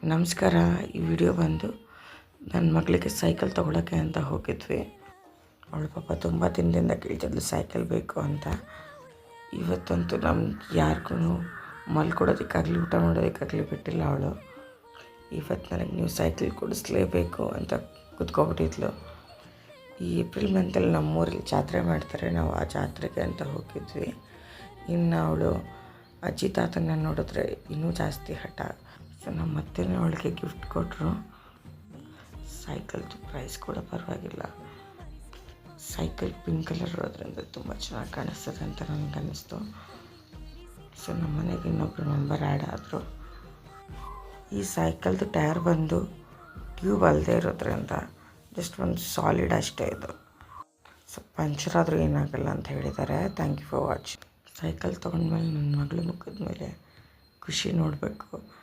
ನಮಸ್ಕಾರ. ಈ ವಿಡಿಯೋ ಬಂದು ನನ್ನ ಮಗಳಿಗೆ ಸೈಕಲ್ ತೊಗೊಳಕ್ಕೆ ಅಂತ ಹೋಗಿದ್ವಿ. ಅವಳು ಪಾಪ ತುಂಬ ದಿನದಿಂದ ಕೇಳ್ತಿದ್ಲು ಸೈಕಲ್ ಬೇಕು ಅಂತ. ಇವತ್ತಂತೂ ನಮ್ಗೆ ಯಾರಿಗೂ ಮಲ್ಕೊಡೋದಕ್ಕಾಗಲಿ ಊಟ ಮಾಡೋದಕ್ಕಾಗಲಿ ಬಿಟ್ಟಿಲ್ಲ ಅವಳು. ಇವತ್ತು ನನಗೆ ನೀವು ಸೈಕಲ್ ಕೊಡಿಸ್ಲೇಬೇಕು ಅಂತ ಕುತ್ಕೊಬಿಟ್ಟಿದ್ಲು. ಈ ಏಪ್ರಿಲ್ ಮಂತಲ್ಲಿ ನಮ್ಮೂರಲ್ಲಿ ಜಾತ್ರೆ ಮಾಡ್ತಾರೆ, ನಾವು ಆ ಜಾತ್ರೆಗೆ ಅಂತ ಹೋಗಿದ್ವಿ. ಇನ್ನು ಅವಳು ಅಜ್ಜಿ ತಾತನ ನೋಡಿದ್ರೆ ಇನ್ನೂ ಜಾಸ್ತಿ ಹಠ. ಸೊ ನಮ್ಮ ಅತ್ತೆನೇ ಅವಳಿಗೆ ಗಿಫ್ಟ್ ಕೊಟ್ಟರು. ಸೈಕಲ್ದು ಪ್ರೈಸ್ ಕೂಡ ಪರವಾಗಿಲ್ಲ. ಸೈಕಲ್ ಪಿಂಕ್ ಕಲರ್ ಇರೋದ್ರಿಂದ ತುಂಬ ಚೆನ್ನಾಗಿ ಕಾಣಿಸ್ತದೆ ಅಂತ ನನಗೆ ಅನ್ನಿಸ್ತು. ಸೊ ನಮ್ಮ ಮನೆಗೆ ಇನ್ನೊಬ್ಬರು ಮೆಂಬರ್ ಆ್ಯಡ್ ಆದರು. ಈ ಸೈಕಲ್ದು ಟೈರ್ ಬಂದು ಟ್ಯೂಬ್ ಅಲ್ಲದೆ ಇರೋದ್ರಿಂದ ಜಸ್ಟ್ ಒಂದು ಸಾಲಿಡ್ ಅಷ್ಟೇ ಇದು. ಸೊ ಪಂಚರ್ ಆದರೂ ಏನಾಗಲ್ಲ ಅಂತ ಹೇಳಿದ್ದಾರೆ. Thank you for watching. Cycle ತೊಗೊಂಡ್ಮೇಲೆ ನನ್ನ ಮಗಳು ಮುಖದ ಮೇಲೆ ಖುಷಿ ನೋಡಬೇಕು.